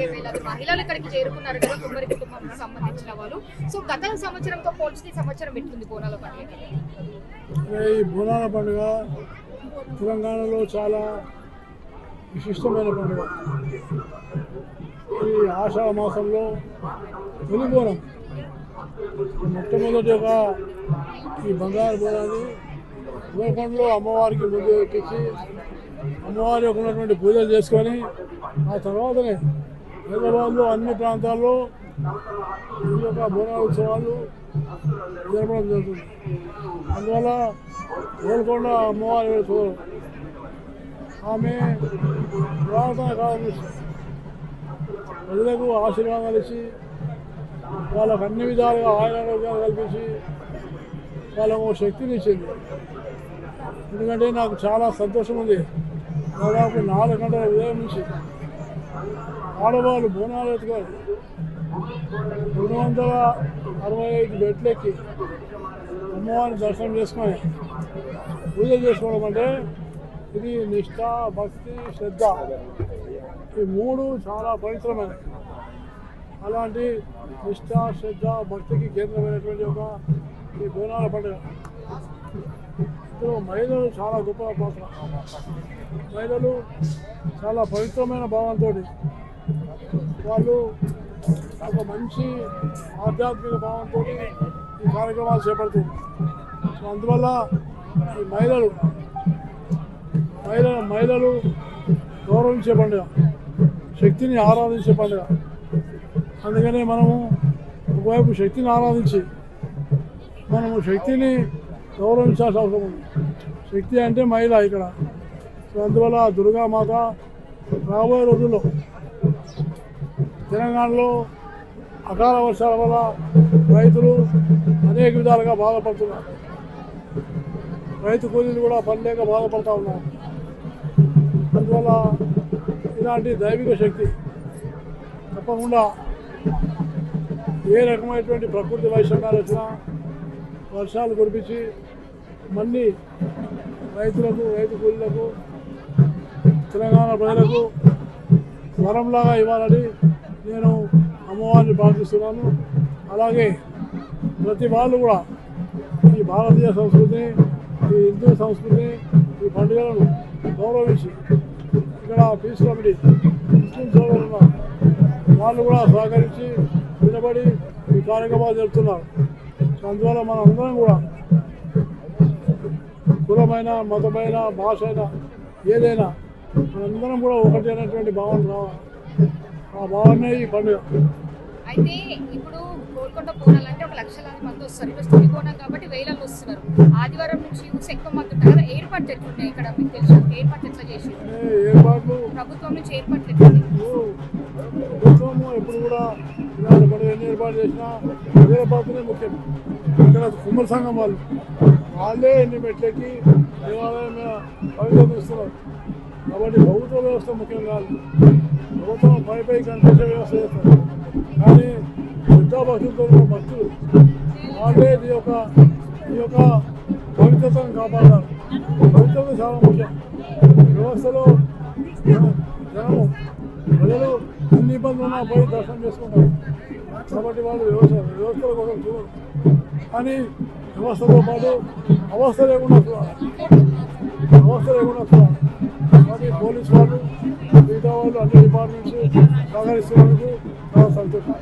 అలాగే వేలాది మహిళలు ఇక్కడికి చేరుకున్నారు కదా కుమ్మరి కుటుంబానికి సంబంధించిన వాళ్ళు. సో గత సంవత్సరంతో పోల్చి ఈ సంవత్సరం ఎట్లుంది బోనాల పండుగ? ఈ బోనాల పండుగ తెలంగాణలో చాలా విశిష్టమైన పండుగ. ఈ ఆషాఢ మాసంలో తొలి బోనం మొట్టమొదటిగా ఈ బంగారు బోనాన్ని గోల్కొండలో అమ్మవారికి ముందు ఎక్కించి అమ్మవారి యొక్క ఉన్నటువంటి పూజలు చేసుకొని ఆ తర్వాతనే హైదరాబాద్లో అన్ని ప్రాంతాల్లో ఈ యొక్క బోనాల ఉత్సవాలు జరపడం జరుగుతుంది. అందువల్ల గోల్కొండ అమ్మవారి చూడడం ఆమె పురాతన కాలం నుంచి ప్రజలకు ఆశీర్వాదాలు ఇచ్చి వాళ్ళకు అన్ని విధాలుగా ఆరోగ్యాలు కల్పించి వాళ్ళకు శక్తిని ఇచ్చింది. ఎందుకంటే నాకు చాలా సంతోషం ఉంది. దాదాపు 4 గంటల ఉదయం నుంచి ఆడవాళ్ళు బోనాలు ఎత్తుకొని 265 మెట్లెక్కి అమ్మవారిని దర్శనం చేసుకొని పూజ చేసుకోవడం అంటే ఇది నిష్ఠ, భక్తి, శ్రద్ధ ఈ 3 చాలా పవిత్రమైనవి. అలాంటి నిష్ఠ, శ్రద్ధ, భక్తికి కేంద్రమైనటువంటి ఒక ఈ బోనాల పండుగ. ఇందులో మహిళలు చాలా గొప్ప పాత్ర. మహిళలు చాలా పవిత్రమైన భావంతో వాళ్ళు ఒక మంచి ఆధ్యాత్మిక భావంతో ఈ కార్యక్రమాలు చేపడుతుంది. సో అందువల్ల ఈ మహిళలు గౌరవించే పండుగ, శక్తిని ఆరాధించే పండుగ. అందుకనే మనము ఒకవైపు శక్తిని ఆరాధించి మనము శక్తిని గౌరవించాల్సిన అవసరం ఉంది. శక్తి అంటే మహిళ ఇక్కడ. సో అందువల్ల దుర్గామాత రాబోయే రోజుల్లో తెలంగాణలో అకాల వర్షాల వల్ల రైతులు అనేక విధాలుగా బాధపడుతున్నారు. రైతు కూలీలు కూడా పని లేక బాధపడుతూ ఉన్నారు. అందువల్ల ఇలాంటి దైవిక శక్తి తప్పకుండా ఏ రకమైనటువంటి ప్రకృతి వైషమ్యాలు వచ్చినా వర్షాలు కురిపించి మళ్ళీ రైతులకు, రైతు కూలీలకు, తెలంగాణ ప్రజలకు వరంలాగా ఇవ్వాలని నేను అమ్మవారిని ప్రార్థిస్తున్నాను. అలాగే ప్రతి వాళ్ళు కూడా ఈ భారతీయ సంస్కృతిని, ఈ హిందూ సంస్కృతిని, ఈ పండుగలను గౌరవించి ఇక్కడ పీస్ కమిటీ ముస్లిం సోదరులు ఉన్నారు, వాళ్ళు కూడా సహకరించి నిలబడి ఈ కార్యక్రమాలు జరుపుతున్నారు. అందువల్ల మనం అందరం కూడా కులమైన, మతమైన, భాష అయినా ఏదైనా మనందరం కూడా ఒకటి అనేటువంటి భావన రావాలి. ఆ భావనే ఈ పండుగ. అయితే ఇప్పుడు గోల్కొండ బోనాలంటే 1 లక్షలాది మంది వస్తారు. ఇక్కడ తొలి బోనం కాబట్టి వేలల్లో వస్తున్నారు. ఆదివారం నుంచి ఎక్కువ మంది ఉంటారు కదా, ఏర్పాట్లు ఎట్లున్నాయి ఇక్కడ మీకు తెలుసు? ఏర్పాట్లు ఎట్లా చేసి ఏర్పాట్లు ప్రభుత్వం నుంచి ఏర్పాట్లు ఎట్లున్నాయి? ప్రభుత్వము ఎప్పుడు కూడా మనం ఎన్ని ఏర్పాటు చేసినా ఏర్పాటునే ముఖ్యం. ఇక్కడ కుమ్మరి సంఘం వాళ్ళే ఎన్ని మెట్లెక్కి దేవాలయం పవిత్రత ఇస్తున్నారు. కాబట్టి ప్రభుత్వ వ్యవస్థ ముఖ్యం కాదు. ప్రభుత్వం పై కనిపించే వ్యవస్థ చేస్తారు. కానీ శ్రద్ధాభక్తులతో ఉన్న భక్తులు వాళ్ళే ఈ యొక్క పవిత్రతను కాపాడాలి. పవిత్రత చాలా ముఖ్యం. వ్యవస్థలో జనము ప్రజలు అన్ని ఇబ్బందులు ఉన్నా పోయి దర్శనం చేసుకుంటారు. కాబట్టి వాళ్ళు వ్యవస్థల కోసం చూడరు. కానీ వ్యవస్థతో పాటు అవస్థ లేకుండా చూడాలి. కాబట్టి పోలీసు వాళ్ళు, మిగతా వాళ్ళు అన్ని డిపార్ట్మెంట్స్ సహకరిస్తున్నందుకు చాలా సంతోషం.